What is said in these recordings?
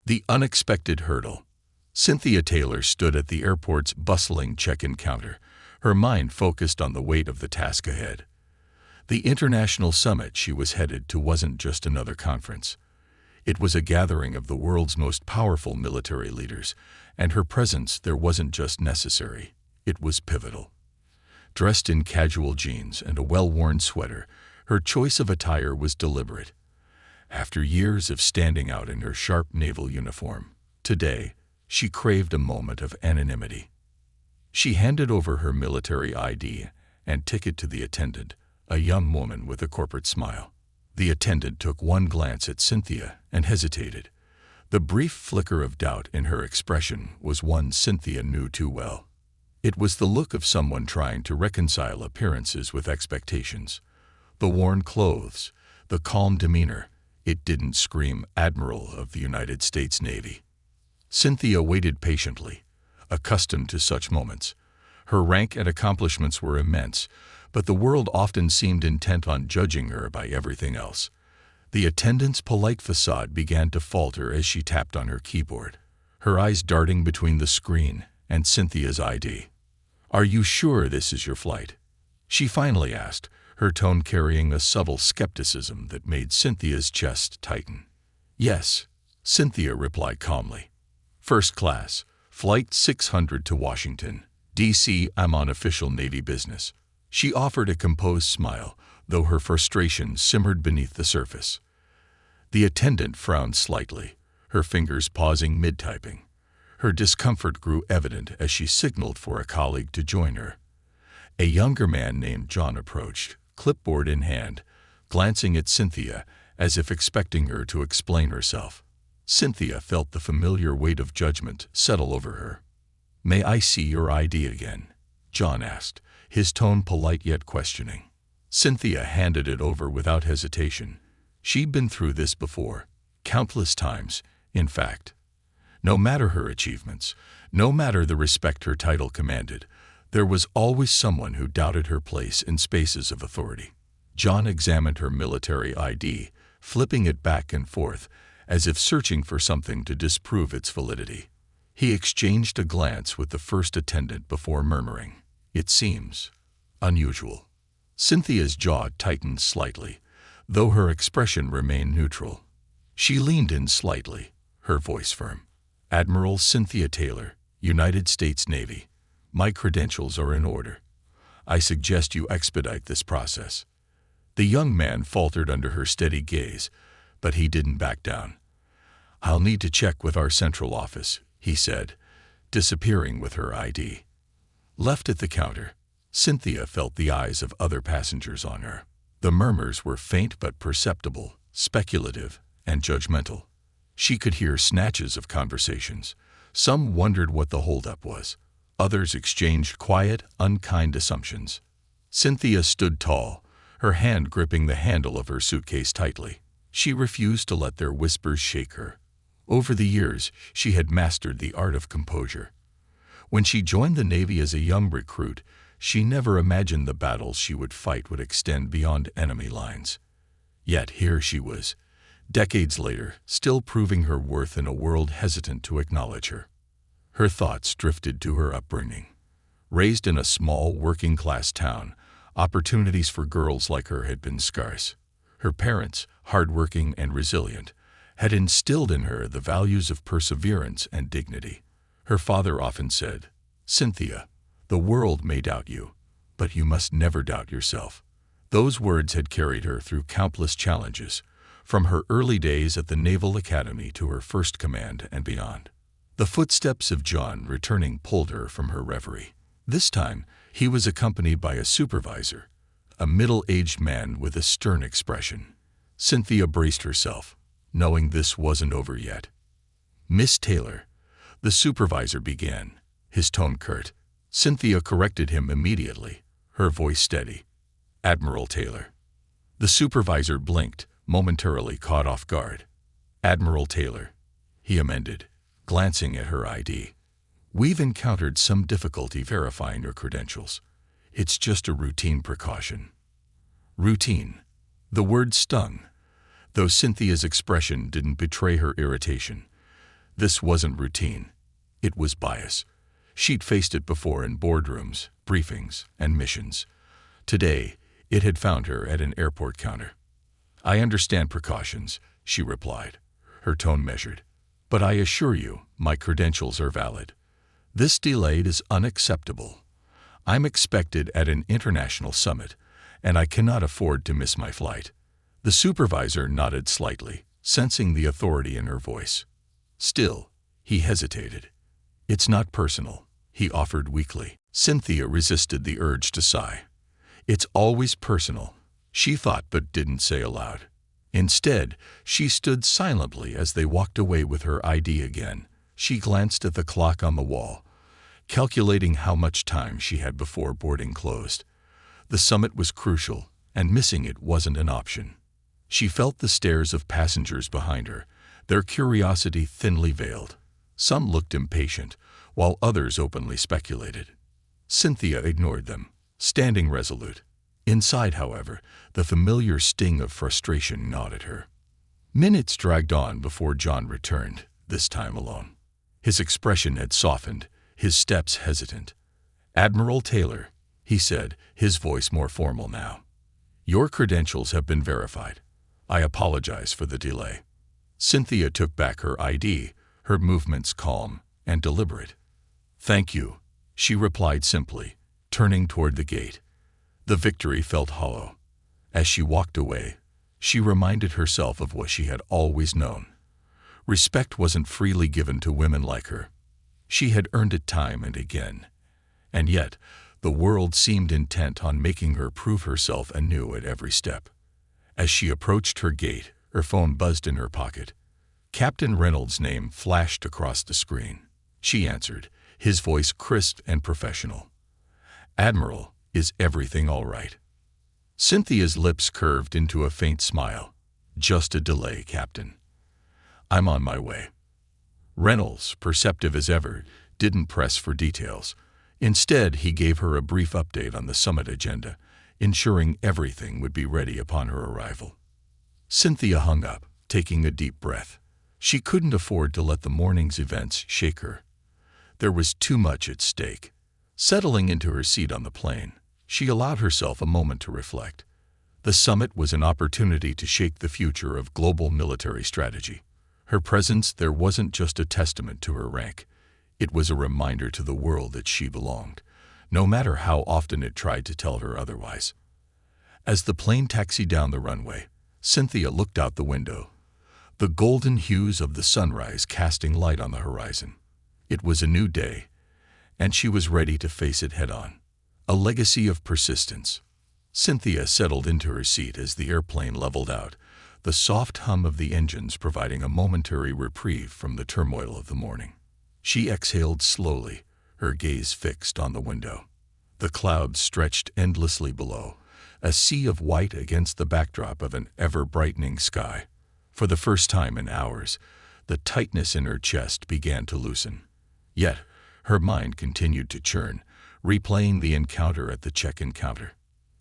The unexpected hurdle. Cynthia Taylor stood at the airport's bustling check-in counter, her mind focused on the weight of the task ahead. The international summit she was headed to wasn't just another conference. It was a gathering of the world's most powerful military leaders, and her presence there wasn't just necessary, it was pivotal. Dressed in casual jeans and a well-worn sweater, her choice of attire was deliberate. After years of standing out in her sharp naval uniform, today, she craved a moment of anonymity. She handed over her military ID and ticket to the attendant, a young woman with a corporate smile. The attendant took one glance at Cynthia and hesitated. The brief flicker of doubt in her expression was one Cynthia knew too well. It was the look of someone trying to reconcile appearances with expectations. The worn clothes, the calm demeanor, it didn't scream Admiral of the United States Navy. Cynthia waited patiently, accustomed to such moments. Her rank and accomplishments were immense, but the world often seemed intent on judging her by everything else. The attendant's polite facade began to falter as she tapped on her keyboard, her eyes darting between the screen and Cynthia's ID. "Are you sure this is your flight?" she finally asked, her tone carrying a subtle skepticism that made Cynthia's chest tighten. "Yes," Cynthia replied calmly. "First class, Flight 600 to Washington, D.C. I'm on official Navy business." She offered a composed smile, though her frustration simmered beneath the surface. The attendant frowned slightly, her fingers pausing mid-typing. Her discomfort grew evident as she signaled for a colleague to join her. A younger man named John approached, clipboard in hand, glancing at Cynthia as if expecting her to explain herself. Cynthia felt the familiar weight of judgment settle over her. "May I see your ID again?" John asked, his tone polite yet questioning. Cynthia handed it over without hesitation. She'd been through this before, countless times, in fact. No matter her achievements, no matter the respect her title commanded, there was always someone who doubted her place in spaces of authority. John examined her military ID, flipping it back and forth, as if searching for something to disprove its validity. He exchanged a glance with the first attendant before murmuring, "It seems unusual." Cynthia's jaw tightened slightly, though her expression remained neutral. She leaned in slightly, her voice firm. "Admiral Cynthia Taylor, United States Navy. My credentials are in order. I suggest you expedite this process." The young man faltered under her steady gaze, but he didn't back down. "I'll need to check with our central office," he said, disappearing with her ID. Left at the counter, Cynthia felt the eyes of other passengers on her. The murmurs were faint but perceptible, speculative, and judgmental. She could hear snatches of conversations. Some wondered what the holdup was. Others exchanged quiet, unkind assumptions. Cynthia stood tall, her hand gripping the handle of her suitcase tightly. She refused to let their whispers shake her. Over the years, she had mastered the art of composure. When she joined the Navy as a young recruit, she never imagined the battles she would fight would extend beyond enemy lines. Yet here she was, decades later, still proving her worth in a world hesitant to acknowledge her. Her thoughts drifted to her upbringing. Raised in a small, working-class town, opportunities for girls like her had been scarce. Her parents, hardworking and resilient, had instilled in her the values of perseverance and dignity. Her father often said, "Cynthia, the world may doubt you, but you must never doubt yourself." Those words had carried her through countless challenges, from her early days at the Naval Academy to her first command and beyond. The footsteps of John returning pulled her from her reverie. This time, he was accompanied by a supervisor, a middle-aged man with a stern expression. Cynthia braced herself, knowing this wasn't over yet. "Miss Taylor," the supervisor began, his tone curt. Cynthia corrected him immediately, her voice steady. "Admiral Taylor." The supervisor blinked, momentarily caught off guard. "Admiral Taylor," he amended, glancing at her ID. "We've encountered some difficulty verifying your credentials. It's just a routine precaution." Routine. The word stung, though Cynthia's expression didn't betray her irritation. This wasn't routine. It was bias. She'd faced it before in boardrooms, briefings, and missions. Today, it had found her at an airport counter. "I understand precautions," she replied, her tone measured. "But I assure you, my credentials are valid. This delay is unacceptable. I'm expected at an international summit, and I cannot afford to miss my flight." The supervisor nodded slightly, sensing the authority in her voice. Still, he hesitated. "It's not personal," he offered weakly. Cynthia resisted the urge to sigh. "It's always personal," she thought but didn't say aloud. Instead, she stood silently as they walked away with her ID again. She glanced at the clock on the wall, calculating how much time she had before boarding closed. The summit was crucial, and missing it wasn't an option. She felt the stares of passengers behind her, their curiosity thinly veiled. Some looked impatient, while others openly speculated. Cynthia ignored them, standing resolute. Inside, however, the familiar sting of frustration gnawed at her. Minutes dragged on before John returned, this time alone. His expression had softened, his steps hesitant. "Admiral Taylor," he said, his voice more formal now. "Your credentials have been verified. I apologize for the delay." Cynthia took back her ID, her movements calm and deliberate. "Thank you," she replied simply, turning toward the gate. The victory felt hollow. As she walked away, she reminded herself of what she had always known. Respect wasn't freely given to women like her. She had earned it time and again. And yet, the world seemed intent on making her prove herself anew at every step. As she approached her gate, her phone buzzed in her pocket. Captain Reynolds' name flashed across the screen. She answered, his voice crisp and professional. "Admiral, is everything all right?" Cynthia's lips curved into a faint smile. "Just a delay, Captain. I'm on my way." Reynolds, perceptive as ever, didn't press for details. Instead, he gave her a brief update on the summit agenda, ensuring everything would be ready upon her arrival. Cynthia hung up, taking a deep breath. She couldn't afford to let the morning's events shake her. There was too much at stake. Settling into her seat on the plane, she allowed herself a moment to reflect. The summit was an opportunity to shape the future of global military strategy. Her presence there wasn't just a testament to her rank. It was a reminder to the world that she belonged, no matter how often it tried to tell her otherwise. As the plane taxied down the runway, Cynthia looked out the window, the golden hues of the sunrise casting light on the horizon. It was a new day, and she was ready to face it head-on. A legacy of persistence. Cynthia settled into her seat as the airplane leveled out, the soft hum of the engines providing a momentary reprieve from the turmoil of the morning. She exhaled slowly, her gaze fixed on the window. The clouds stretched endlessly below, a sea of white against the backdrop of an ever-brightening sky. For the first time in hours, the tightness in her chest began to loosen. Yet, her mind continued to churn, replaying the encounter at the check-in counter.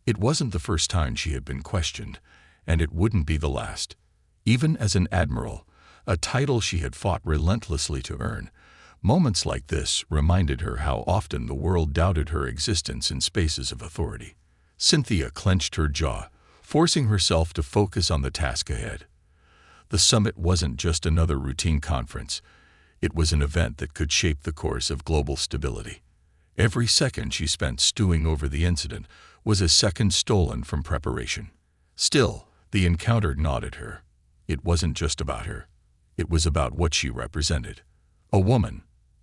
It wasn't the first time she had been questioned, and it wouldn't be the last. Even as an admiral, a title she had fought relentlessly to earn, moments like this reminded her how often the world doubted her existence in spaces of authority. Cynthia clenched her jaw, forcing herself to focus on the task ahead. The summit wasn't just another routine conference. It was an event that could shape the course of global stability. Every second she spent stewing over the incident was a second stolen from preparation. Still, the encounter gnawed at her. It wasn't just about her. It was about what she represented. A woman,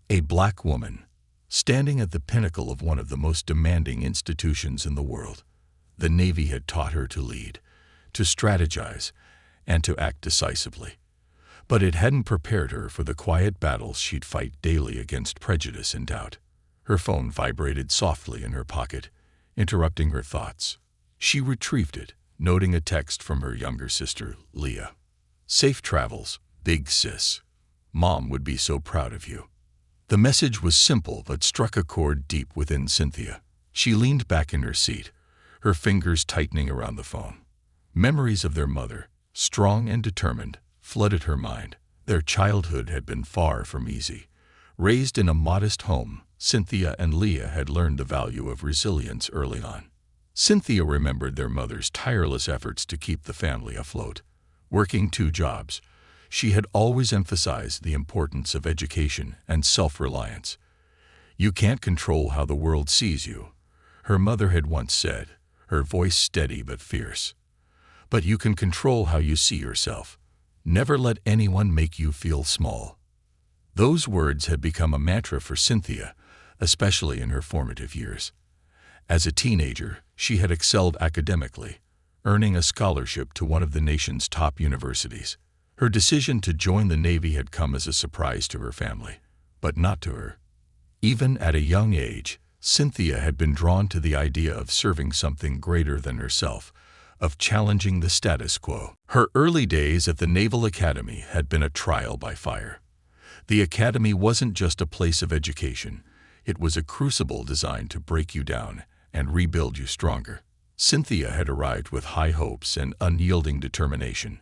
a black woman, standing at the pinnacle of one of the most demanding institutions in the world. The Navy had taught her to lead, to strategize, and to act decisively. But it hadn't prepared her for the quiet battles she'd fight daily against prejudice and doubt. Her phone vibrated softly in her pocket, interrupting her thoughts. She retrieved it, noting a text from her younger sister, Leah. "Safe travels, big sis. Mom would be so proud of you." The message was simple but struck a chord deep within Cynthia. She leaned back in her seat, her fingers tightening around the phone. Memories of their mother, strong and determined, flooded her mind. Their childhood had been far from easy. Raised in a modest home, Cynthia and Leah had learned the value of resilience early on. Cynthia remembered their mother's tireless efforts to keep the family afloat. Working 2 jobs, she had always emphasized the importance of education and self-reliance. "You can't control how the world sees you," her mother had once said, her voice steady but fierce. "But you can control how you see yourself. Never let anyone make you feel small." Those words had become a mantra for Cynthia, especially in her formative years. As a teenager, she had excelled academically, earning a scholarship to one of the nation's top universities. Her decision to join the Navy had come as a surprise to her family, but not to her. Even at a young age, Cynthia had been drawn to the idea of serving something greater than herself, of challenging the status quo. Her early days at the Naval Academy had been a trial by fire. The academy wasn't just a place of education, it was a crucible designed to break you down and rebuild you stronger. Cynthia had arrived with high hopes and unyielding determination,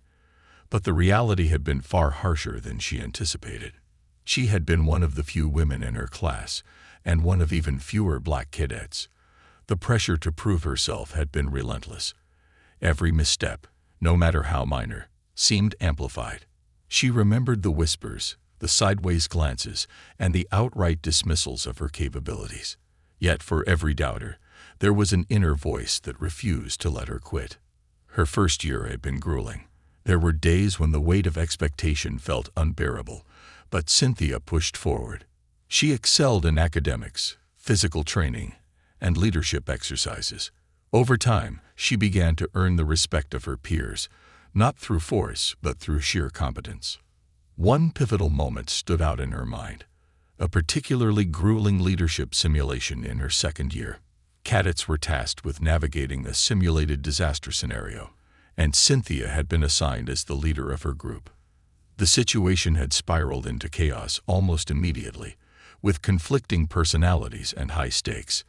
but the reality had been far harsher than she anticipated. She had been one of the few women in her class, and one of even fewer black cadets. The pressure to prove herself had been relentless. Every misstep, no matter how minor, seemed amplified. She remembered the whispers, the sideways glances, and the outright dismissals of her capabilities. Yet for every doubter, there was an inner voice that refused to let her quit. Her first year had been grueling. There were days when the weight of expectation felt unbearable, but Cynthia pushed forward. She excelled in academics, physical training, and leadership exercises. Over time, she began to earn the respect of her peers, not through force, but through sheer competence. One pivotal moment stood out in her mind, a particularly grueling leadership simulation in her second year. Cadets were tasked with navigating a simulated disaster scenario, and Cynthia had been assigned as the leader of her group. The situation had spiraled into chaos almost immediately, with conflicting personalities and high stakes.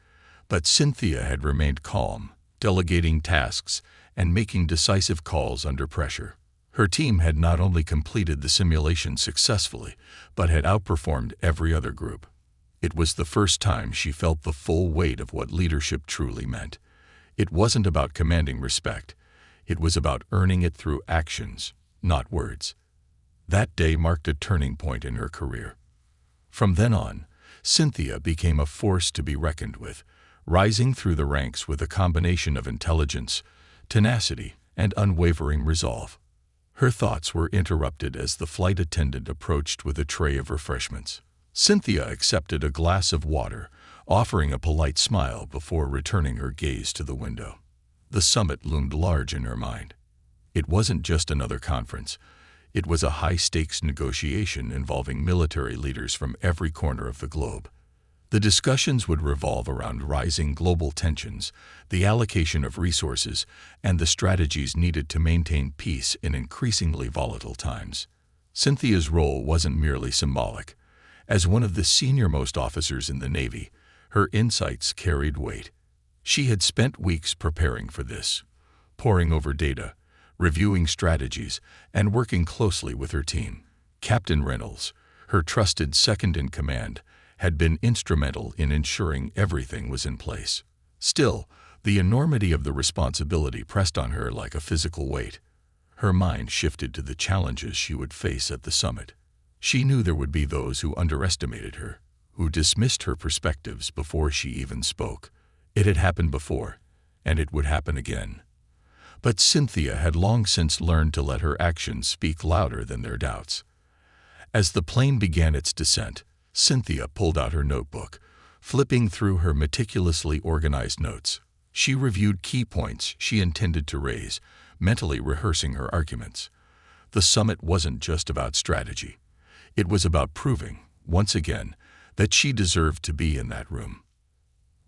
But Cynthia had remained calm, delegating tasks and making decisive calls under pressure. Her team had not only completed the simulation successfully, but had outperformed every other group. It was the first time she felt the full weight of what leadership truly meant. It wasn't about commanding respect. It was about earning it through actions, not words. That day marked a turning point in her career. From then on, Cynthia became a force to be reckoned with, rising through the ranks with a combination of intelligence, tenacity, and unwavering resolve. Her thoughts were interrupted as the flight attendant approached with a tray of refreshments. Cynthia accepted a glass of water, offering a polite smile before returning her gaze to the window. The summit loomed large in her mind. It wasn't just another conference. It was a high-stakes negotiation involving military leaders from every corner of the globe. The discussions would revolve around rising global tensions, the allocation of resources, and the strategies needed to maintain peace in increasingly volatile times. Cynthia's role wasn't merely symbolic. As one of the senior-most officers in the Navy, her insights carried weight. She had spent weeks preparing for this, poring over data, reviewing strategies, and working closely with her team. Captain Reynolds, her trusted second-in-command, had been instrumental in ensuring everything was in place. Still, the enormity of the responsibility pressed on her like a physical weight. Her mind shifted to the challenges she would face at the summit. She knew there would be those who underestimated her, who dismissed her perspectives before she even spoke. It had happened before, and it would happen again. But Cynthia had long since learned to let her actions speak louder than their doubts. As the plane began its descent, Cynthia pulled out her notebook, flipping through her meticulously organized notes. She reviewed key points she intended to raise, mentally rehearsing her arguments. The summit wasn't just about strategy. It was about proving, once again, that she deserved to be in that room.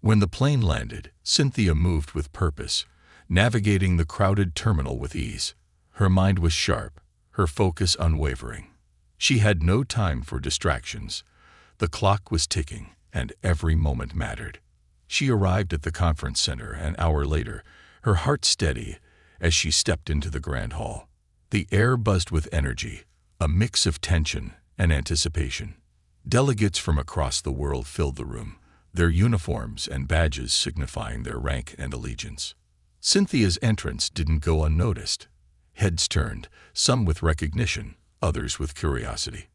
When the plane landed, Cynthia moved with purpose, navigating the crowded terminal with ease. Her mind was sharp, her focus unwavering. She had no time for distractions. The clock was ticking, and every moment mattered. She arrived at the conference center an hour later, her heart steady as she stepped into the grand hall. The air buzzed with energy, a mix of tension and anticipation. Delegates from across the world filled the room, their uniforms and badges signifying their rank and allegiance. Cynthia's entrance didn't go unnoticed. Heads turned, some with recognition, others with curiosity.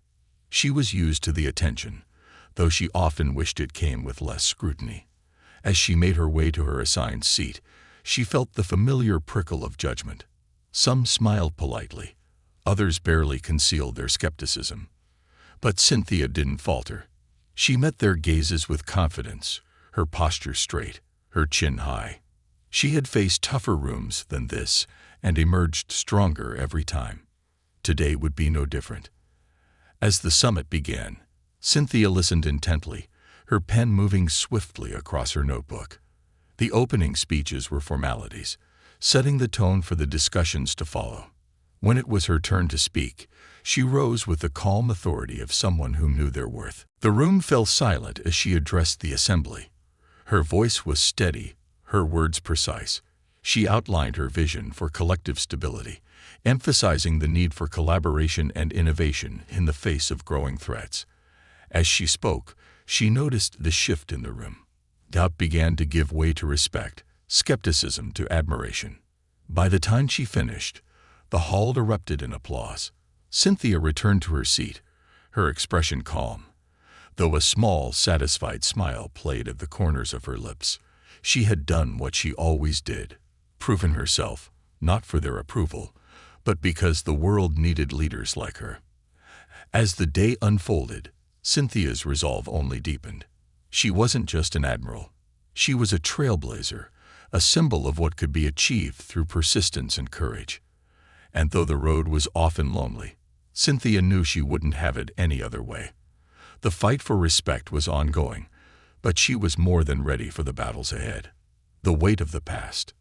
She was used to the attention, though she often wished it came with less scrutiny. As she made her way to her assigned seat, she felt the familiar prickle of judgment. Some smiled politely, others barely concealed their skepticism. But Cynthia didn't falter. She met their gazes with confidence, her posture straight, her chin high. She had faced tougher rooms than this and emerged stronger every time. Today would be no different. As the summit began, Cynthia listened intently, her pen moving swiftly across her notebook. The opening speeches were formalities, setting the tone for the discussions to follow. When it was her turn to speak, she rose with the calm authority of someone who knew their worth. The room fell silent as she addressed the assembly. Her voice was steady, her words precise. She outlined her vision for collective stability, emphasizing the need for collaboration and innovation in the face of growing threats. As she spoke, she noticed the shift in the room. Doubt began to give way to respect, skepticism to admiration. By the time she finished, the hall erupted in applause. Cynthia returned to her seat, her expression calm, though a small, satisfied smile played at the corners of her lips. She had done what she always did, proven herself, not for their approval, but because the world needed leaders like her. As the day unfolded, Cynthia's resolve only deepened. She wasn't just an admiral. She was a trailblazer, a symbol of what could be achieved through persistence and courage. And though the road was often lonely, Cynthia knew she wouldn't have it any other way. The fight for respect was ongoing, but she was more than ready for the battles ahead. The weight of the past.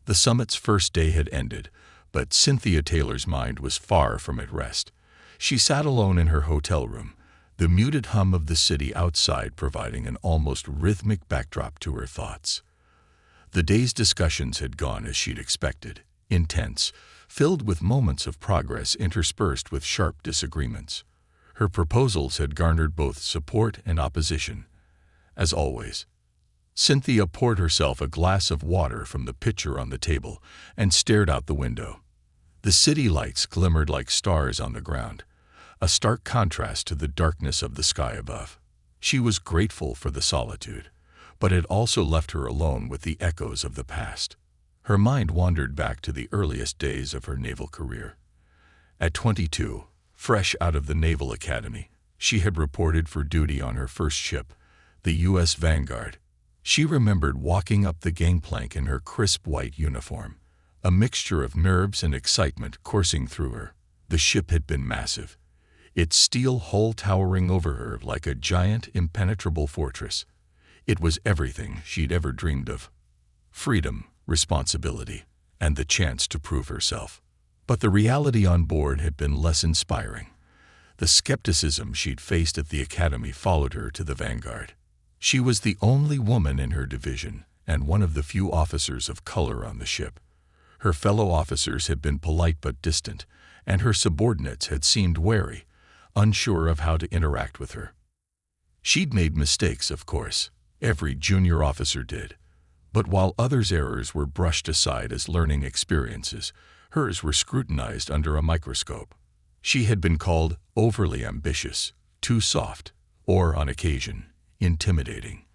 The summit's first day had ended, but Cynthia Taylor's mind was far from at rest. She sat alone in her hotel room, the muted hum of the city outside providing an almost rhythmic backdrop to her thoughts. The day's discussions had gone as she'd expected, intense, filled with moments of progress interspersed with sharp disagreements. Her proposals had garnered both support and opposition. As always, Cynthia poured herself a glass of water from the pitcher on the table and stared out the window. The city lights glimmered like stars on the ground, a stark contrast to the darkness of the sky above. She was grateful for the solitude, but it also left her alone with the echoes of the past. Her mind wandered back to the earliest days of her naval career. At 22, fresh out of the Naval Academy, she had reported for duty on her first ship, the U.S. Vanguard. She remembered walking up the gangplank in her crisp white uniform, a mixture of nerves and excitement coursing through her. The ship had been massive, its steel hull towering over her like a giant, impenetrable fortress. It was everything she'd ever dreamed of. Freedom, responsibility, and the chance to prove herself. But the reality on board had been less inspiring. The skepticism she'd faced at the academy followed her to the Vanguard. She was the only woman in her division and one of the few officers of color on the ship. Her fellow officers had been polite but distant, and her subordinates had seemed wary, unsure of how to interact with her. She'd made mistakes, of course. Every junior officer did. But while others' errors were brushed aside as learning experiences, hers were scrutinized under a microscope. She had been called overly ambitious, too soft, or, on occasion, intimidating.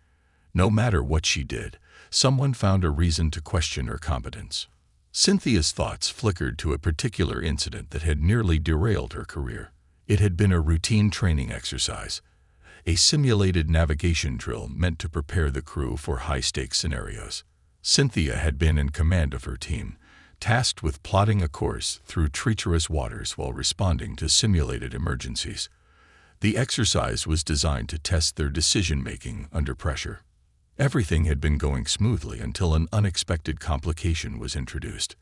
No matter what she did, someone found a reason to question her competence. Cynthia's thoughts flickered to a particular incident that had nearly derailed her career. It had been a routine training exercise, a simulated navigation drill meant to prepare the crew for high-stakes scenarios. Cynthia had been in command of her team, tasked with plotting a course through treacherous waters while responding to simulated emergencies. The exercise was designed to test their decision-making under pressure. Everything had been going smoothly until an unexpected complication was introduced.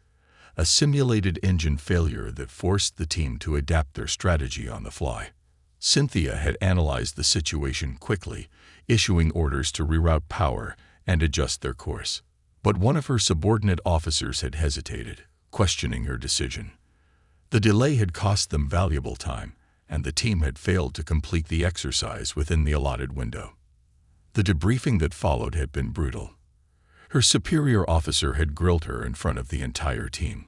A simulated engine failure that forced the team to adapt their strategy on the fly. Cynthia had analyzed the situation quickly, issuing orders to reroute power and adjust their course. But one of her subordinate officers had hesitated, questioning her decision. The delay had cost them valuable time, and the team had failed to complete the exercise within the allotted window. The debriefing that followed had been brutal. Her superior officer had grilled her in front of the entire team,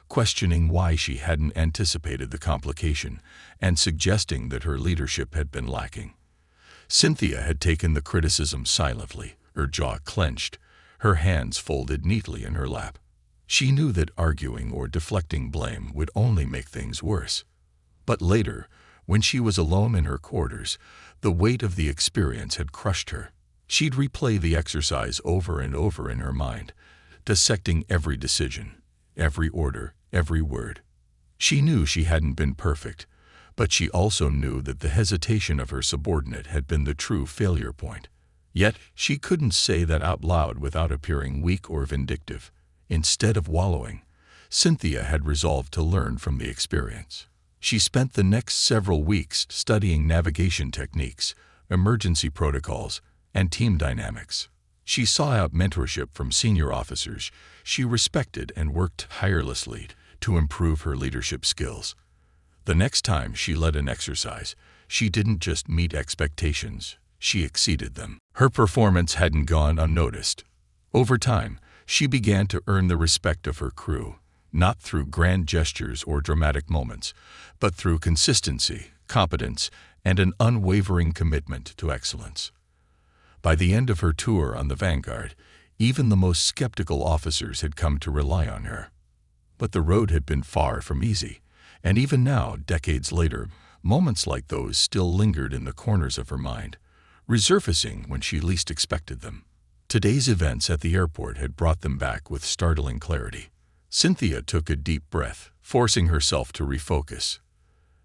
questioning why she hadn't anticipated the complication and suggesting that her leadership had been lacking. Cynthia had taken the criticism silently, her jaw clenched, her hands folded neatly in her lap. She knew that arguing or deflecting blame would only make things worse. But later, when she was alone in her quarters, the weight of the experience had crushed her. She'd replay the exercise over and over in her mind, dissecting every decision, every order, every word. She knew she hadn't been perfect, but she also knew that the hesitation of her subordinate had been the true failure point. Yet she couldn't say that out loud without appearing weak or vindictive. Instead of wallowing, Cynthia had resolved to learn from the experience. She spent the next several weeks studying navigation techniques, emergency protocols, and team dynamics. She sought out mentorship from senior officers she respected and worked tirelessly to improve her leadership skills. The next time she led an exercise, she didn't just meet expectations, she exceeded them. Her performance hadn't gone unnoticed. Over time, she began to earn the respect of her crew, not through grand gestures or dramatic moments, but through consistency, competence, and an unwavering commitment to excellence. By the end of her tour on the Vanguard, even the most skeptical officers had come to rely on her. But the road had been far from easy, and even now, decades later, moments like those still lingered in the corners of her mind, resurfacing when she least expected them. Today's events at the airport had brought them back with startling clarity. Cynthia took a deep breath, forcing herself to refocus.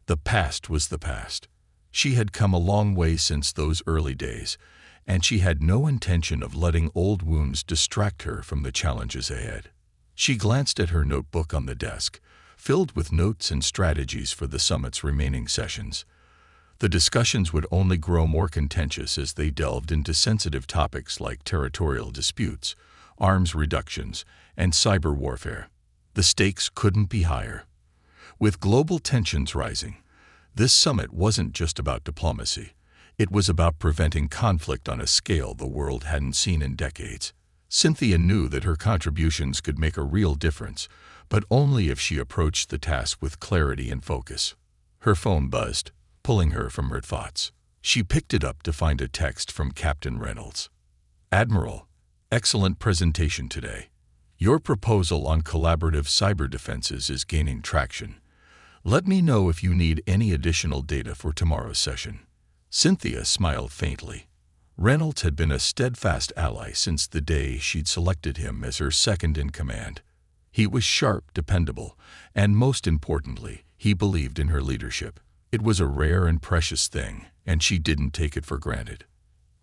The past was the past. She had come a long way since those early days, and she had no intention of letting old wounds distract her from the challenges ahead. She glanced at her notebook on the desk, filled with notes and strategies for the summit's remaining sessions. The discussions would only grow more contentious as they delved into sensitive topics like territorial disputes, arms reductions, and cyber warfare. The stakes couldn't be higher. With global tensions rising, this summit wasn't just about diplomacy. It was about preventing conflict on a scale the world hadn't seen in decades. Cynthia knew that her contributions could make a real difference, but only if she approached the task with clarity and focus. Her phone buzzed, pulling her from her thoughts. She picked it up to find a text from Captain Reynolds. "Admiral, excellent presentation today. Your proposal on collaborative cyber defenses is gaining traction. Let me know if you need any additional data for tomorrow's session." Cynthia smiled faintly. Reynolds had been a steadfast ally since the day she'd selected him as her second-in-command. He was sharp, dependable, and most importantly, he believed in her leadership. It was a rare and precious thing, and she didn't take it for granted.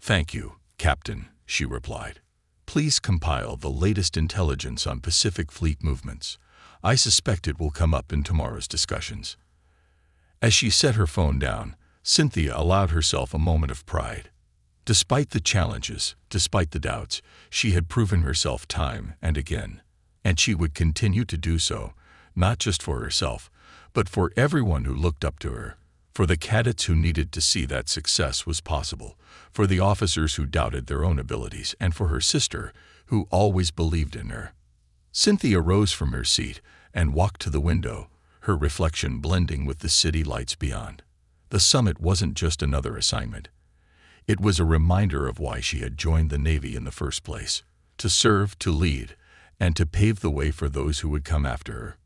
"Thank you, Captain," she replied. "Please compile the latest intelligence on Pacific Fleet movements. I suspect it will come up in tomorrow's discussions." As she set her phone down, Cynthia allowed herself a moment of pride. Despite the challenges, despite the doubts, she had proven herself time and again. And she would continue to do so, not just for herself, but for everyone who looked up to her, for the cadets who needed to see that success was possible, for the officers who doubted their own abilities, and for her sister, who always believed in her. Cynthia rose from her seat and walked to the window, her reflection blending with the city lights beyond. The summit wasn't just another assignment. It was a reminder of why she had joined the Navy in the first place, to serve, to lead, and to pave the way for those who would come after her.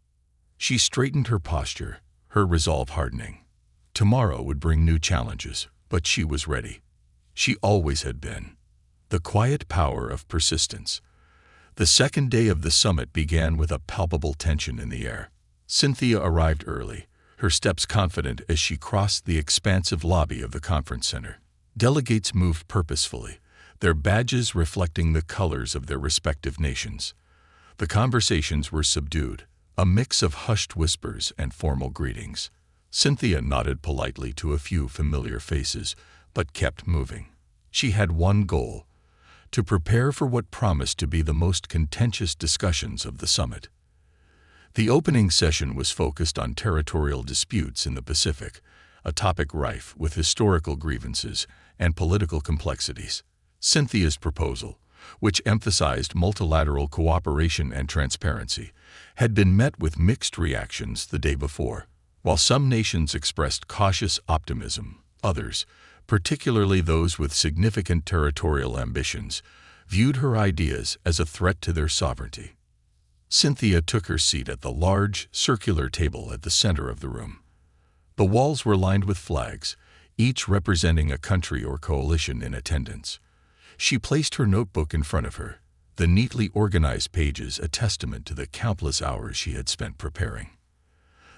She straightened her posture, her resolve hardening. Tomorrow would bring new challenges, but she was ready. She always had been. The quiet power of persistence. The second day of the summit began with a palpable tension in the air. Cynthia arrived early, her steps confident as she crossed the expansive lobby of the conference center. Delegates moved purposefully, their badges reflecting the colors of their respective nations. The conversations were subdued, a mix of hushed whispers and formal greetings. Cynthia nodded politely to a few familiar faces, but kept moving. She had one goal: to prepare for what promised to be the most contentious discussions of the summit. The opening session was focused on territorial disputes in the Pacific, a topic rife with historical grievances and political complexities. Cynthia's proposal, which emphasized multilateral cooperation and transparency, had been met with mixed reactions the day before. While some nations expressed cautious optimism, others, particularly those with significant territorial ambitions, viewed her ideas as a threat to their sovereignty. Cynthia took her seat at the large, circular table at the center of the room. The walls were lined with flags, each representing a country or coalition in attendance. She placed her notebook in front of her, the neatly organized pages a testament to the countless hours she had spent preparing.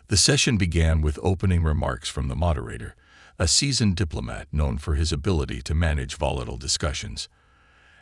The session began with opening remarks from the moderator, a seasoned diplomat known for his ability to manage volatile discussions.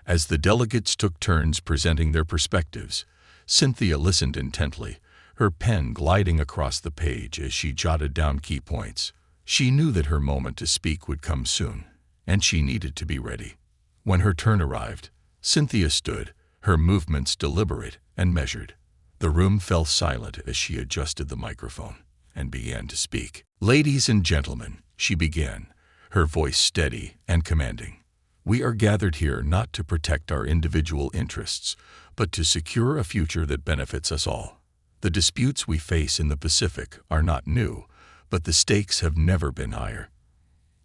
As the delegates took turns presenting their perspectives, Cynthia listened intently, her pen gliding across the page as she jotted down key points. She knew that her moment to speak would come soon, and she needed to be ready. When her turn arrived, Cynthia stood, her movements deliberate and measured. The room fell silent as she adjusted the microphone and began to speak. "Ladies and gentlemen," she began, her voice steady and commanding. "We are gathered here not to protect our individual interests, but to secure a future that benefits us all. The disputes we face in the Pacific are not new, but the stakes have never been higher.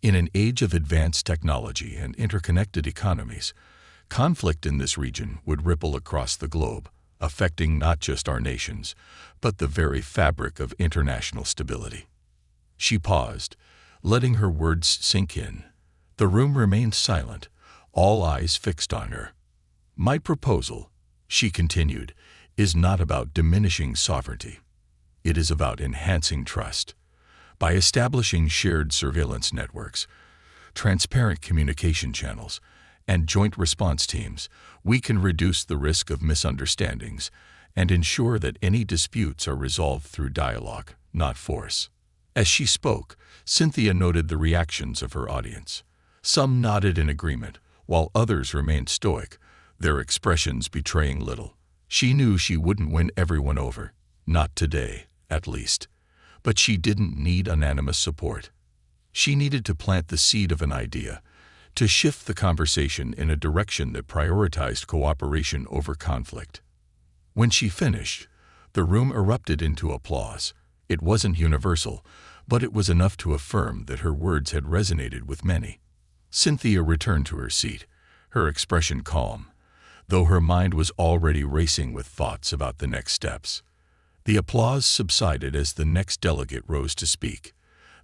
In an age of advanced technology and interconnected economies, conflict in this region would ripple across the globe, affecting not just our nations, but the very fabric of international stability." She paused, letting her words sink in. The room remained silent, all eyes fixed on her. "My proposal," she continued, "is not about diminishing sovereignty. It is about enhancing trust. By establishing shared surveillance networks, transparent communication channels, and joint response teams, we can reduce the risk of misunderstandings and ensure that any disputes are resolved through dialogue, not force." As she spoke, Cynthia noted the reactions of her audience. Some nodded in agreement, while others remained stoic, their expressions betraying little. She knew she wouldn't win everyone over, not today, at least. But she didn't need unanimous support. She needed to plant the seed of an idea, to shift the conversation in a direction that prioritized cooperation over conflict. When she finished, the room erupted into applause. It wasn't universal, but it was enough to affirm that her words had resonated with many. Cynthia returned to her seat, her expression calm, though her mind was already racing with thoughts about the next steps. The applause subsided as the next delegate rose to speak.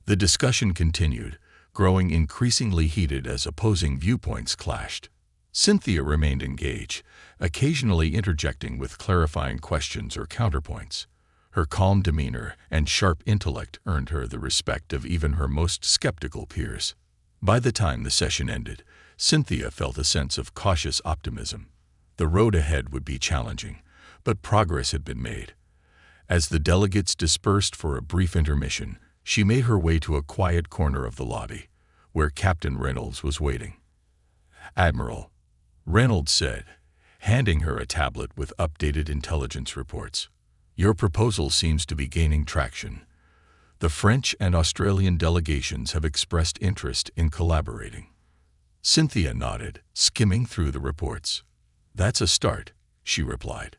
The discussion continued, growing increasingly heated as opposing viewpoints clashed. Cynthia remained engaged, occasionally interjecting with clarifying questions or counterpoints. Her calm demeanor and sharp intellect earned her the respect of even her most skeptical peers. By the time the session ended, Cynthia felt a sense of cautious optimism. The road ahead would be challenging, but progress had been made. As the delegates dispersed for a brief intermission, she made her way to a quiet corner of the lobby, where Captain Reynolds was waiting. "Admiral," Reynolds said, handing her a tablet with updated intelligence reports, "your proposal seems to be gaining traction. The French and Australian delegations have expressed interest in collaborating." Cynthia nodded, skimming through the reports. "That's a start," she replied.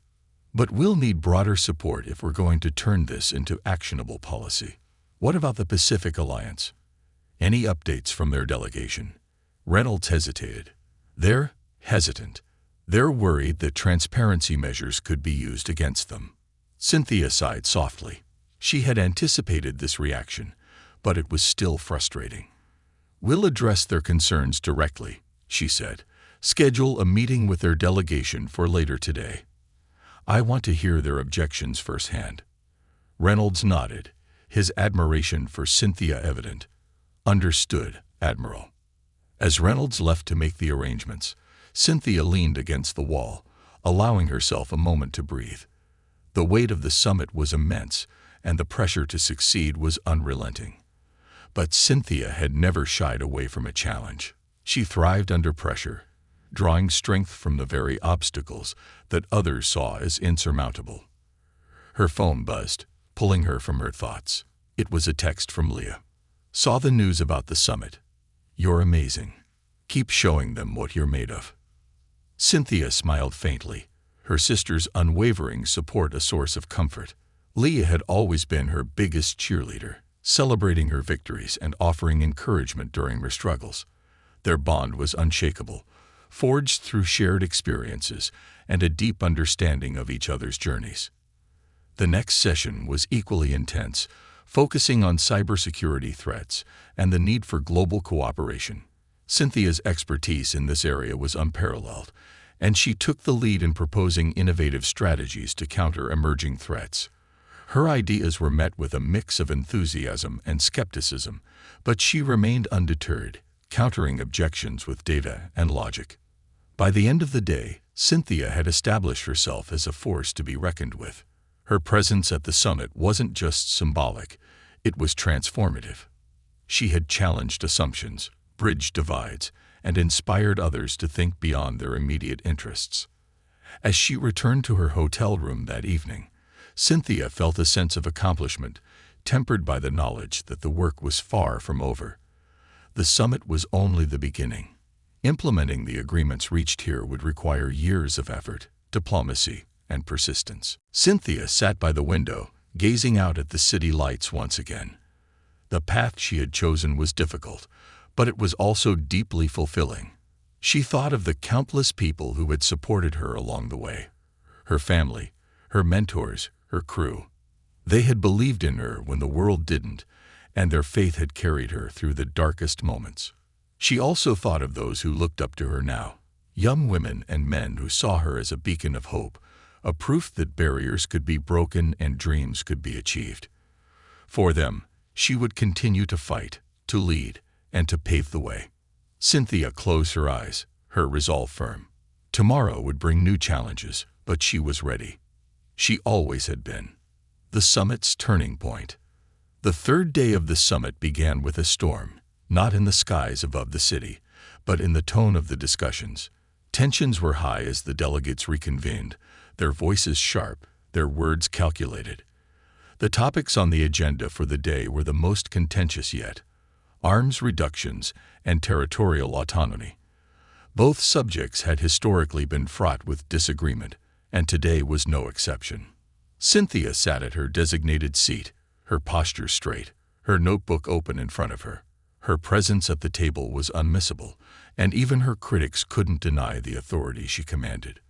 "But we'll need broader support if we're going to turn this into actionable policy. What about the Pacific Alliance? Any updates from their delegation?" Reynolds hesitated. "They're hesitant. They're worried that transparency measures could be used against them." Cynthia sighed softly. She had anticipated this reaction, but it was still frustrating. "We'll address their concerns directly," she said. "Schedule a meeting with their delegation for later today. I want to hear their objections firsthand." Reynolds nodded, his admiration for Cynthia evident. "Understood, Admiral." As Reynolds left to make the arrangements, Cynthia leaned against the wall, allowing herself a moment to breathe. The weight of the summit was immense, and the pressure to succeed was unrelenting. But Cynthia had never shied away from a challenge. She thrived under pressure, drawing strength from the very obstacles that others saw as insurmountable. Her phone buzzed, pulling her from her thoughts. It was a text from Leah. Saw the news about the summit. You're amazing. Keep showing them what you're made of. Cynthia smiled faintly, her sister's unwavering support a source of comfort. Leah had always been her biggest cheerleader, celebrating her victories and offering encouragement during her struggles. Their bond was unshakable, forged through shared experiences and a deep understanding of each other's journeys. The next session was equally intense, focusing on cybersecurity threats and the need for global cooperation. Cynthia's expertise in this area was unparalleled, and she took the lead in proposing innovative strategies to counter emerging threats. Her ideas were met with a mix of enthusiasm and skepticism, but she remained undeterred, countering objections with data and logic. By the end of the day, Cynthia had established herself as a force to be reckoned with. Her presence at the summit wasn't just symbolic, it was transformative. She had challenged assumptions, bridged divides, and inspired others to think beyond their immediate interests. As she returned to her hotel room that evening, Cynthia felt a sense of accomplishment, tempered by the knowledge that the work was far from over. The summit was only the beginning. Implementing the agreements reached here would require years of effort, diplomacy, and persistence. Cynthia sat by the window, gazing out at the city lights once again. The path she had chosen was difficult, but it was also deeply fulfilling. She thought of the countless people who had supported her along the way. Her family, her mentors, her crew. They had believed in her when the world didn't, and their faith had carried her through the darkest moments. She also thought of those who looked up to her now, young women and men who saw her as a beacon of hope, a proof that barriers could be broken and dreams could be achieved. For them, she would continue to fight, to lead, and to pave the way. Cynthia closed her eyes, her resolve firm. Tomorrow would bring new challenges, but she was ready. She always had been. The summit's turning point. The third day of the summit began with a storm, not in the skies above the city, but in the tone of the discussions. Tensions were high as the delegates reconvened, their voices sharp, their words calculated. The topics on the agenda for the day were the most contentious yet: arms reductions and territorial autonomy. Both subjects had historically been fraught with disagreement, and today was no exception. Cynthia sat at her designated seat, her posture straight, her notebook open in front of her. Her presence at the table was unmissable, and even her critics couldn't deny the authority she commanded.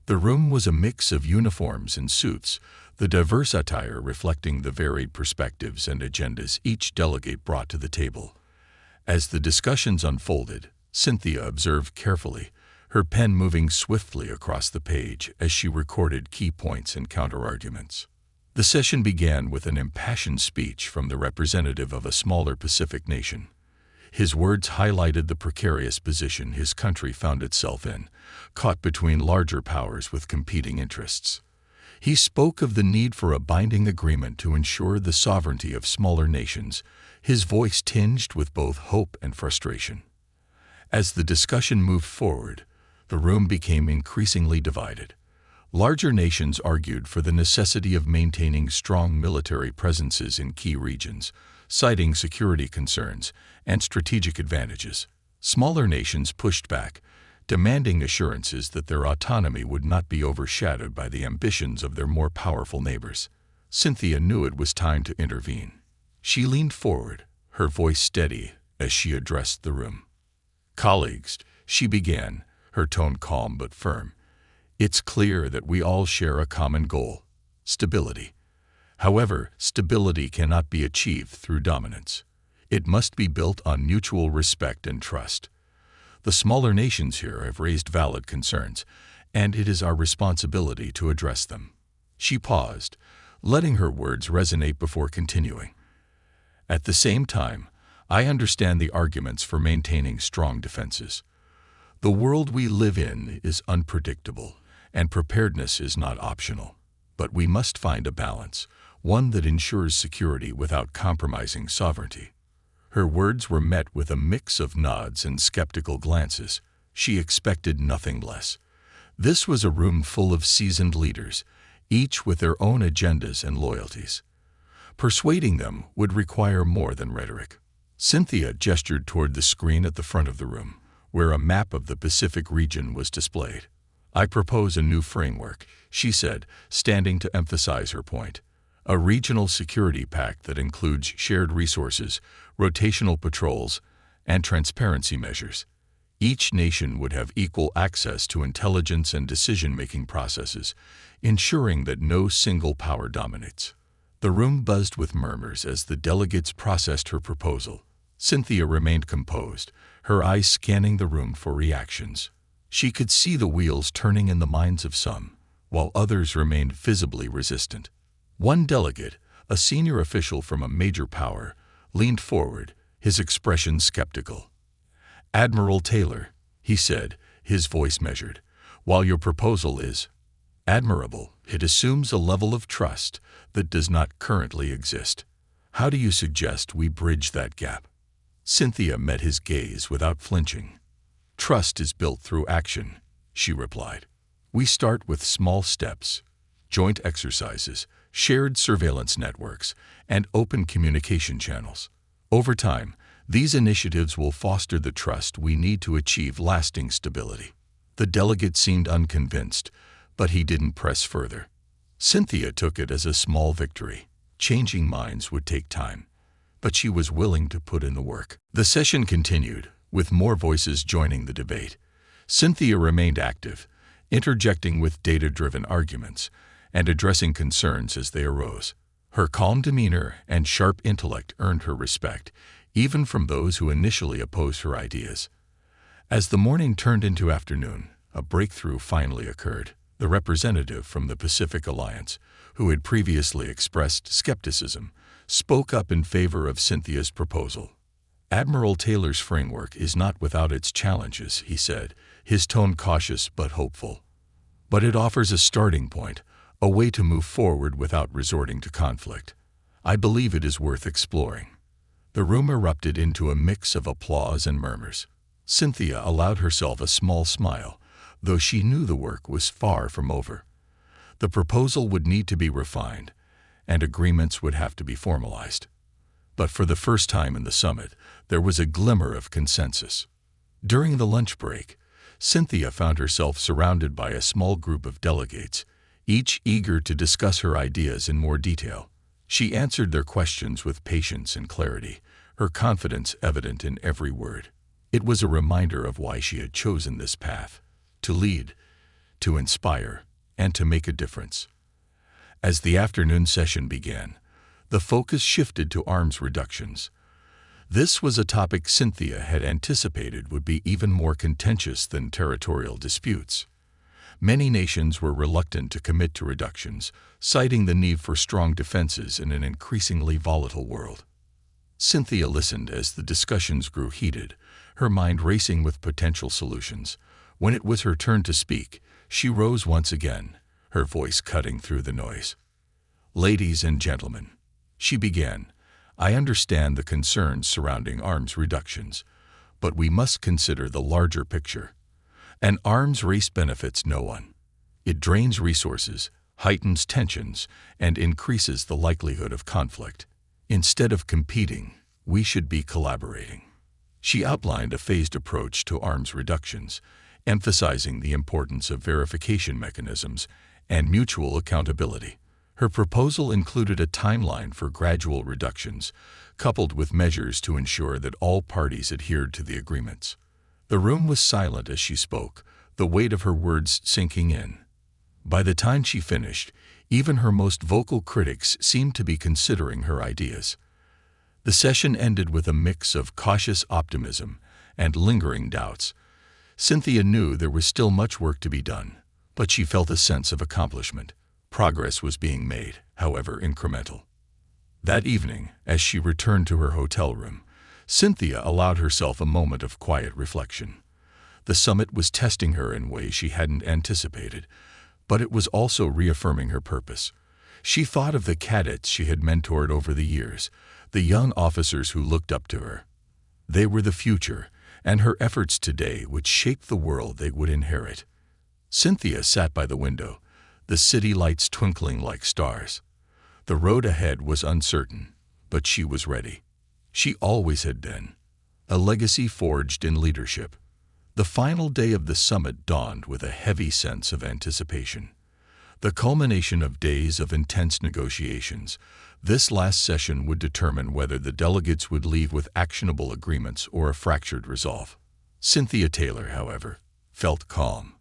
The room was a mix of uniforms and suits, the diverse attire reflecting the varied perspectives and agendas each delegate brought to the table. As the discussions unfolded, Cynthia observed carefully, her pen moving swiftly across the page as she recorded key points and counterarguments. The session began with an impassioned speech from the representative of a smaller Pacific nation. His words highlighted the precarious position his country found itself in, caught between larger powers with competing interests. He spoke of the need for a binding agreement to ensure the sovereignty of smaller nations, his voice tinged with both hope and frustration. As the discussion moved forward, the room became increasingly divided. Larger nations argued for the necessity of maintaining strong military presences in key regions, citing security concerns and strategic advantages. Smaller nations pushed back, demanding assurances that their autonomy would not be overshadowed by the ambitions of their more powerful neighbors. Cynthia knew it was time to intervene. She leaned forward, her voice steady as she addressed the room. "Colleagues," she began, her tone calm but firm, "it's clear that we all share a common goal: stability. However, stability cannot be achieved through dominance. It must be built on mutual respect and trust. The smaller nations here have raised valid concerns, and it is our responsibility to address them." She paused, letting her words resonate before continuing. "At the same time, I understand the arguments for maintaining strong defenses. The world we live in is unpredictable, and preparedness is not optional. But we must find a balance, one that ensures security without compromising sovereignty." Her words were met with a mix of nods and skeptical glances. She expected nothing less. This was a room full of seasoned leaders, each with their own agendas and loyalties. Persuading them would require more than rhetoric. Cynthia gestured toward the screen at the front of the room, where a map of the Pacific region was displayed. "I propose a new framework," she said, standing to emphasize her point. "A regional security pact that includes shared resources, rotational patrols, and transparency measures. Each nation would have equal access to intelligence and decision-making processes, ensuring that no single power dominates." The room buzzed with murmurs as the delegates processed her proposal. Cynthia remained composed, her eyes scanning the room for reactions. She could see the wheels turning in the minds of some, while others remained visibly resistant. One delegate, a senior official from a major power, leaned forward, his expression skeptical. "Admiral Taylor," he said, his voice measured, "while your proposal is admirable, it assumes a level of trust that does not currently exist. How do you suggest we bridge that gap?" Cynthia met his gaze without flinching. "Trust is built through action," she replied. "We start with small steps, joint exercises, shared surveillance networks, and open communication channels. Over time, these initiatives will foster the trust we need to achieve lasting stability." The delegate seemed unconvinced, but he didn't press further. Cynthia took it as a small victory. Changing minds would take time, but she was willing to put in the work. The session continued, with more voices joining the debate. Cynthia remained active, interjecting with data-driven arguments and addressing concerns as they arose. Her calm demeanor and sharp intellect earned her respect, even from those who initially opposed her ideas. As the morning turned into afternoon, a breakthrough finally occurred. The representative from the Pacific Alliance, who had previously expressed skepticism, spoke up in favor of Cynthia's proposal. "Admiral Taylor's framework is not without its challenges," he said, his tone cautious but hopeful. "But it offers a starting point, a way to move forward without resorting to conflict. I believe it is worth exploring." The room erupted into a mix of applause and murmurs. Cynthia allowed herself a small smile, though she knew the work was far from over. The proposal would need to be refined, and agreements would have to be formalized. But for the first time in the summit, there was a glimmer of consensus. During the lunch break, Cynthia found herself surrounded by a small group of delegates, each eager to discuss her ideas in more detail. She answered their questions with patience and clarity, her confidence evident in every word. It was a reminder of why she had chosen this path: to lead, to inspire, and to make a difference. As the afternoon session began, the focus shifted to arms reductions. This was a topic Cynthia had anticipated would be even more contentious than territorial disputes. Many nations were reluctant to commit to reductions, citing the need for strong defenses in an increasingly volatile world. Cynthia listened as the discussions grew heated, her mind racing with potential solutions. When it was her turn to speak, she rose once again, her voice cutting through the noise. "Ladies and gentlemen," she began, "I understand the concerns surrounding arms reductions, but we must consider the larger picture. An arms race benefits no one. It drains resources, heightens tensions, and increases the likelihood of conflict. Instead of competing, we should be collaborating." She outlined a phased approach to arms reductions, emphasizing the importance of verification mechanisms and mutual accountability. Her proposal included a timeline for gradual reductions, coupled with measures to ensure that all parties adhered to the agreements. The room was silent as she spoke, the weight of her words sinking in. By the time she finished, even her most vocal critics seemed to be considering her ideas. The session ended with a mix of cautious optimism and lingering doubts. Cynthia knew there was still much work to be done, but she felt a sense of accomplishment. Progress was being made, however incremental. That evening, as she returned to her hotel room, Cynthia allowed herself a moment of quiet reflection. The summit was testing her in ways she hadn't anticipated, but it was also reaffirming her purpose. She thought of the cadets she had mentored over the years, the young officers who looked up to her. They were the future, and her efforts today would shape the world they would inherit. Cynthia sat by the window, the city lights twinkling like stars. The road ahead was uncertain, but she was ready. She always had been. A legacy forged in leadership. The final day of the summit dawned with a heavy sense of anticipation. The culmination of days of intense negotiations, this last session would determine whether the delegates would leave with actionable agreements or a fractured resolve. Cynthia Taylor, however, felt calm.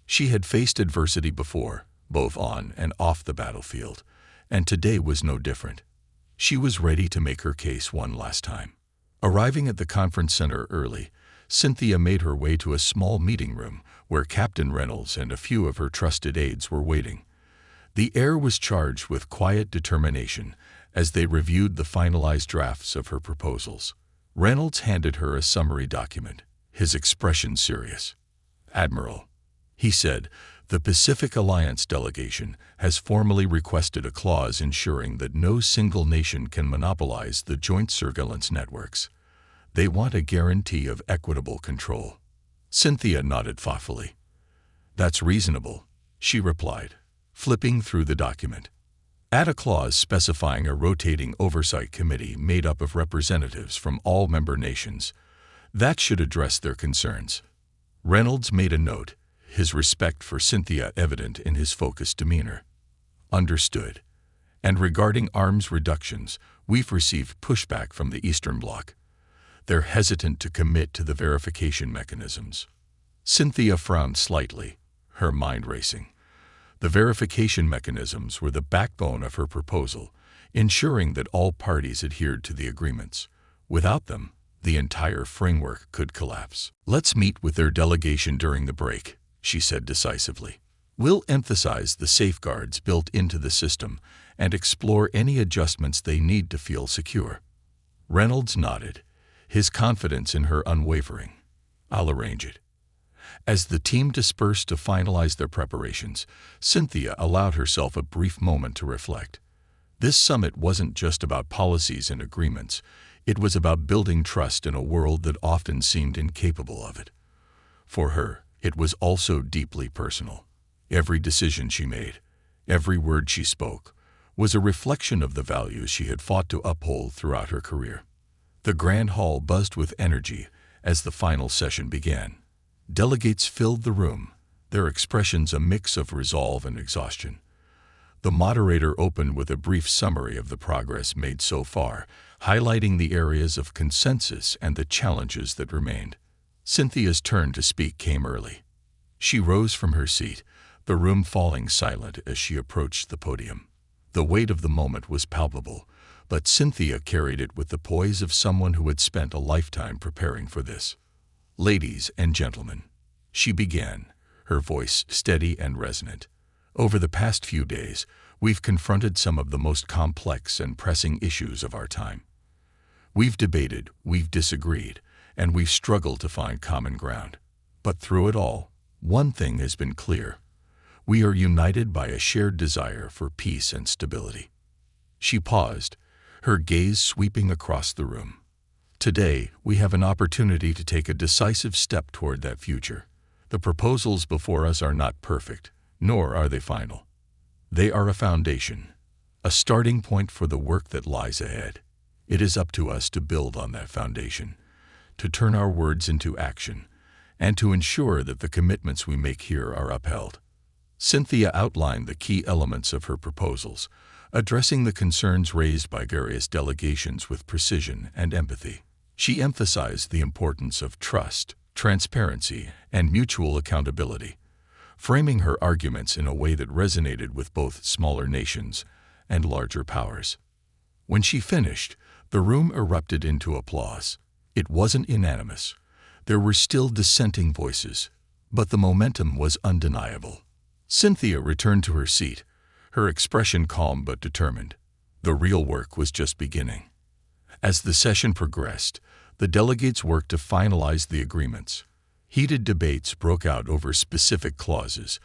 She had faced adversity before, both on and off the battlefield, and today was no different. She was ready to make her case one last time. Arriving at the conference center early, Cynthia made her way to a small meeting room where Captain Reynolds and a few of her trusted aides were waiting. The air was charged with quiet determination as they reviewed the finalized drafts of her proposals. Reynolds handed her a summary document, his expression serious. "Admiral," he said, "the Pacific Alliance delegation has formally requested a clause ensuring that no single nation can monopolize the joint surveillance networks. They want a guarantee of equitable control." Cynthia nodded thoughtfully. "That's reasonable," she replied, flipping through the document. "Add a clause specifying a rotating oversight committee made up of representatives from all member nations. That should address their concerns." Reynolds made a note, his respect for Cynthia evident in his focused demeanor. "Understood. And regarding arms reductions, we've received pushback from the Eastern Bloc. They're hesitant to commit to the verification mechanisms." Cynthia frowned slightly, her mind racing. The verification mechanisms were the backbone of her proposal, ensuring that all parties adhered to the agreements. Without them, the entire framework could collapse. "Let's meet with their delegation during the break," she said decisively. "We'll emphasize the safeguards built into the system and explore any adjustments they need to feel secure." Reynolds nodded, his confidence in her unwavering. "I'll arrange it." As the team dispersed to finalize their preparations, Cynthia allowed herself a brief moment to reflect. This summit wasn't just about policies and agreements. It was about building trust in a world that often seemed incapable of it. For her, it was also deeply personal. Every decision she made, every word she spoke, was a reflection of the values she had fought to uphold throughout her career. The grand hall buzzed with energy as the final session began. Delegates filled the room, their expressions a mix of resolve and exhaustion. The moderator opened with a brief summary of the progress made so far, highlighting the areas of consensus and the challenges that remained. Cynthia's turn to speak came early. She rose from her seat, the room falling silent as she approached the podium. The weight of the moment was palpable, but Cynthia carried it with the poise of someone who had spent a lifetime preparing for this. "Ladies and gentlemen," she began, her voice steady and resonant. "Over the past few days, we've confronted some of the most complex and pressing issues of our time. We've debated, we've disagreed, and we've struggled to find common ground. But through it all, one thing has been clear. We are united by a shared desire for peace and stability." She paused, her gaze sweeping across the room. "Today, we have an opportunity to take a decisive step toward that future. The proposals before us are not perfect, nor are they final. They are a foundation, a starting point for the work that lies ahead. It is up to us to build on that foundation, to turn our words into action, and to ensure that the commitments we make here are upheld." Cynthia outlined the key elements of her proposals, addressing the concerns raised by various delegations with precision and empathy. She emphasized the importance of trust, transparency, and mutual accountability, framing her arguments in a way that resonated with both smaller nations and larger powers. When she finished, the room erupted into applause. It wasn't unanimous. There were still dissenting voices, but the momentum was undeniable. Cynthia returned to her seat, her expression calm but determined. The real work was just beginning. As the session progressed, the delegates worked to finalize the agreements. Heated debates broke out over specific clauses,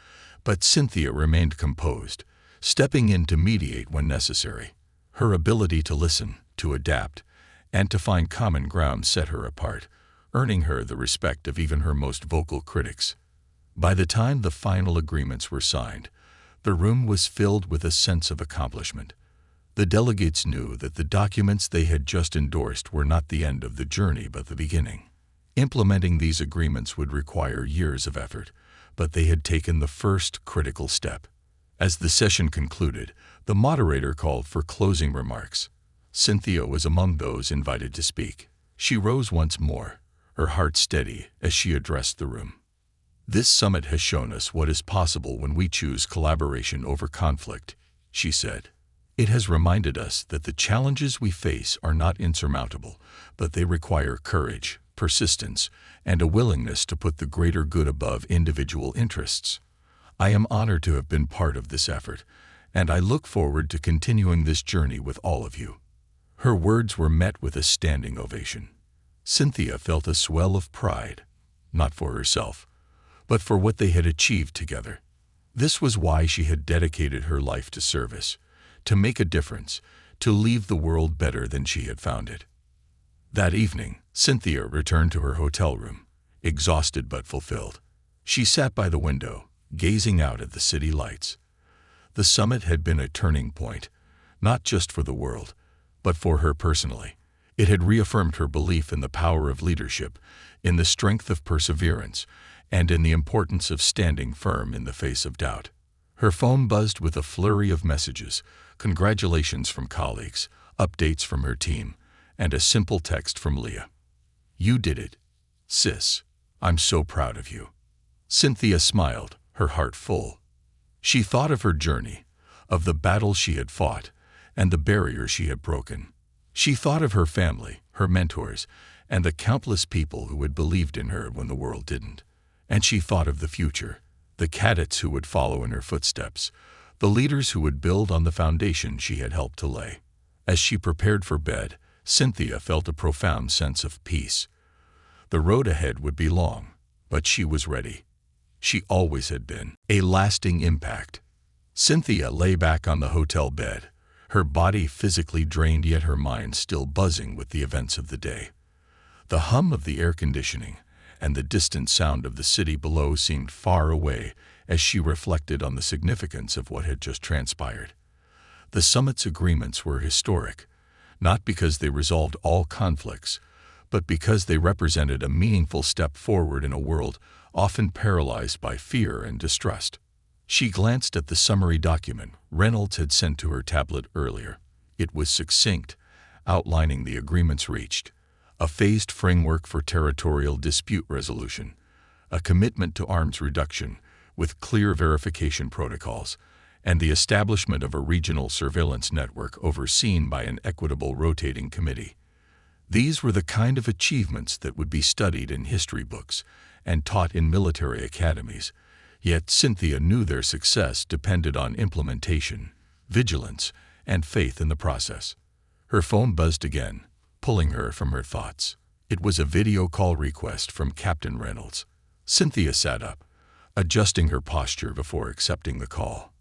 but Cynthia remained composed, stepping in to mediate when necessary. Her ability to listen, to adapt, and to find common ground set her apart, earning her the respect of even her most vocal critics. By the time the final agreements were signed, the room was filled with a sense of accomplishment. The delegates knew that the documents they had just endorsed were not the end of the journey but the beginning. Implementing these agreements would require years of effort, but they had taken the first critical step. As the session concluded, the moderator called for closing remarks. Cynthia was among those invited to speak. She rose once more, her heart steady as she addressed the room. "This summit has shown us what is possible when we choose collaboration over conflict," she said. "It has reminded us that the challenges we face are not insurmountable, but they require courage, persistence, and a willingness to put the greater good above individual interests. I am honored to have been part of this effort, and I look forward to continuing this journey with all of you." Her words were met with a standing ovation. Cynthia felt a swell of pride, not for herself, but for what they had achieved together. This was why she had dedicated her life to service, to make a difference, to leave the world better than she had found it. That evening, Cynthia returned to her hotel room, exhausted but fulfilled. She sat by the window, gazing out at the city lights. The summit had been a turning point, not just for the world, but for her personally. It had reaffirmed her belief in the power of leadership, in the strength of perseverance, and in the importance of standing firm in the face of doubt. Her phone buzzed with a flurry of messages, congratulations from colleagues, updates from her team, and a simple text from Leah. "You did it, sis. I'm so proud of you." Cynthia smiled, her heart full. She thought of her journey, of the battles she had fought, and the barriers she had broken. She thought of her family, her mentors, and the countless people who had believed in her when the world didn't. And she thought of the future, the cadets who would follow in her footsteps, the leaders who would build on the foundation she had helped to lay. As she prepared for bed, Cynthia felt a profound sense of peace. The road ahead would be long, but she was ready. She always had been. A lasting impact. Cynthia lay back on the hotel bed, her body physically drained yet her mind still buzzing with the events of the day. The hum of the air conditioning and the distant sound of the city below seemed far away as she reflected on the significance of what had just transpired. The summit's agreements were historic, not because they resolved all conflicts, but because they represented a meaningful step forward in a world often paralyzed by fear and distrust. She glanced at the summary document Reynolds had sent to her tablet earlier. It was succinct, outlining the agreements reached: a phased framework for territorial dispute resolution, a commitment to arms reduction with clear verification protocols, and the establishment of a regional surveillance network overseen by an equitable rotating committee. These were the kind of achievements that would be studied in history books and taught in military academies, yet Cynthia knew their success depended on implementation, vigilance, and faith in the process. Her phone buzzed again, pulling her from her thoughts. It was a video call request from Captain Reynolds. Cynthia sat up, adjusting her posture before accepting the call.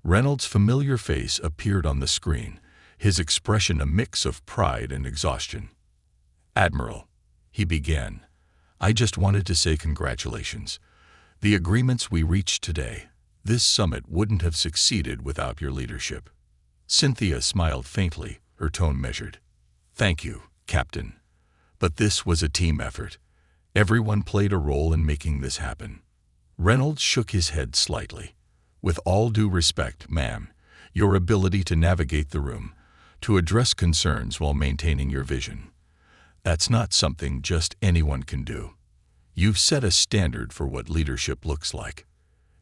Reynolds' familiar face appeared on the screen, his expression a mix of pride and exhaustion. "Admiral," he began, "I just wanted to say congratulations. The agreements we reached today, this summit wouldn't have succeeded without your leadership." Cynthia smiled faintly, her tone measured. "Thank you, Captain. But this was a team effort. Everyone played a role in making this happen." Reynolds shook his head slightly. "With all due respect, ma'am, your ability to navigate the room, to address concerns while maintaining your vision, that's not something just anyone can do. You've set a standard for what leadership looks like."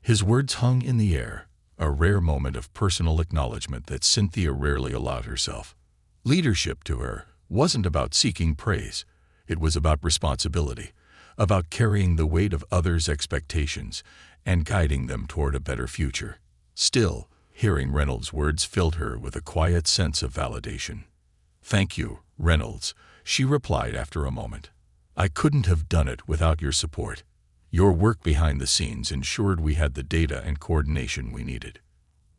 His words hung in the air, a rare moment of personal acknowledgement that Cynthia rarely allowed herself. Leadership to her wasn't about seeking praise. It was about responsibility, about carrying the weight of others' expectations and guiding them toward a better future. Still, hearing Reynolds' words filled her with a quiet sense of validation. "Thank you, Reynolds," she replied after a moment. "I couldn't have done it without your support. Your work behind the scenes ensured we had the data and coordination we needed."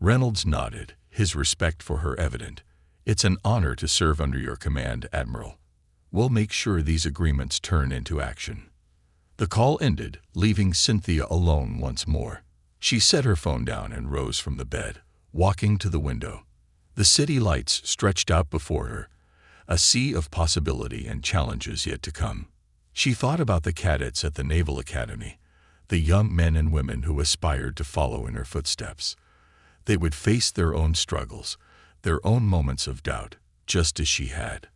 Reynolds nodded, his respect for her evident. "It's an honor to serve under your command, Admiral. We'll make sure these agreements turn into action." The call ended, leaving Cynthia alone once more. She set her phone down and rose from the bed, walking to the window. The city lights stretched out before her, a sea of possibility and challenges yet to come. She thought about the cadets at the Naval Academy, the young men and women who aspired to follow in her footsteps. They would face their own struggles, their own moments of doubt, just as she had.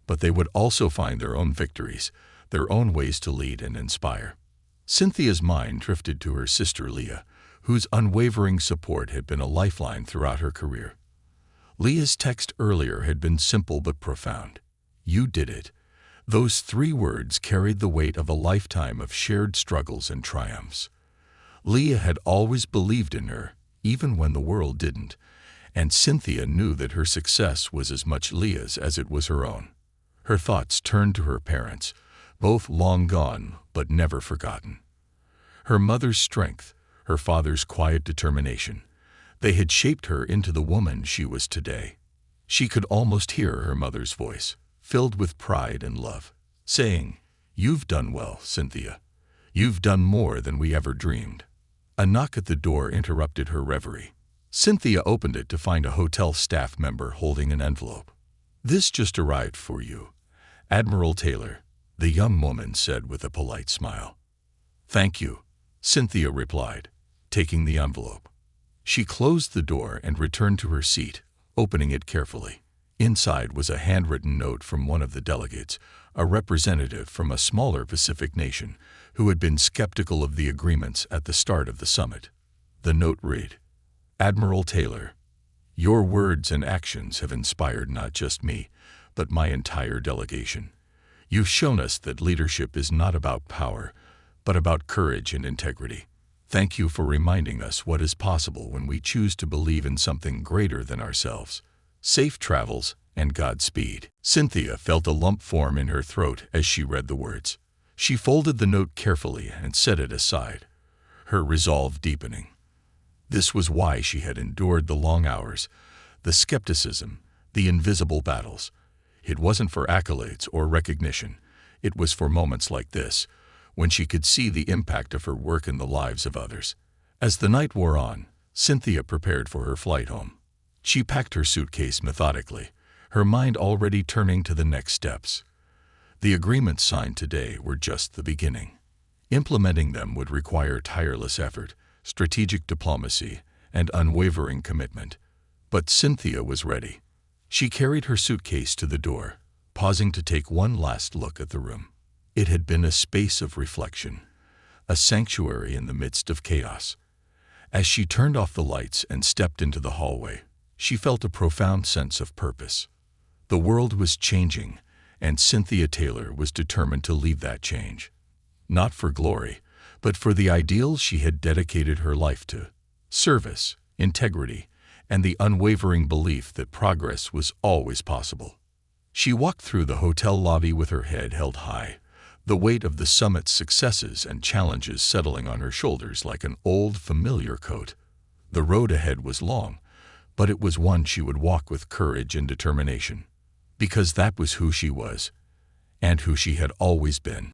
But they would also find their own victories, their own ways to lead and inspire. Cynthia's mind drifted to her sister Leah, whose unwavering support had been a lifeline throughout her career. Leah's text earlier had been simple but profound. "You did it." Those 3 words carried the weight of a lifetime of shared struggles and triumphs. Leah had always believed in her, even when the world didn't, and Cynthia knew that her success was as much Leah's as it was her own. Her thoughts turned to her parents, both long gone but never forgotten. Her mother's strength, her father's quiet determination, they had shaped her into the woman she was today. She could almost hear her mother's voice, filled with pride and love, saying, "You've done well, Cynthia. You've done more than we ever dreamed." A knock at the door interrupted her reverie. Cynthia opened it to find a hotel staff member holding an envelope. "This just arrived for you, Admiral Taylor," the young woman said with a polite smile. "Thank you," Cynthia replied, taking the envelope. She closed the door and returned to her seat, opening it carefully. Inside was a handwritten note from one of the delegates, a representative from a smaller Pacific nation who had been skeptical of the agreements at the start of the summit. The note read, "Admiral Taylor, your words and actions have inspired not just me, but my entire delegation. You've shown us that leadership is not about power, but about courage and integrity. Thank you for reminding us what is possible when we choose to believe in something greater than ourselves. Safe travels and Godspeed." Cynthia felt a lump form in her throat as she read the words. She folded the note carefully and set it aside, her resolve deepening. This was why she had endured the long hours, the skepticism, the invisible battles. It wasn't for accolades or recognition. It was for moments like this, when she could see the impact of her work in the lives of others. As the night wore on, Cynthia prepared for her flight home. She packed her suitcase methodically, her mind already turning to the next steps. The agreements signed today were just the beginning. Implementing them would require tireless effort, strategic diplomacy, and unwavering commitment. But Cynthia was ready. She carried her suitcase to the door, pausing to take one last look at the room. It had been a space of reflection, a sanctuary in the midst of chaos. As she turned off the lights and stepped into the hallway, she felt a profound sense of purpose. The world was changing, and Cynthia Taylor was determined to lead that change. Not for glory, but for the ideals she had dedicated her life to: service, integrity, and the unwavering belief that progress was always possible. She walked through the hotel lobby with her head held high, the weight of the summit's successes and challenges settling on her shoulders like an old, familiar coat. The road ahead was long, but it was one she would walk with courage and determination, because that was who she was, and who she had always been.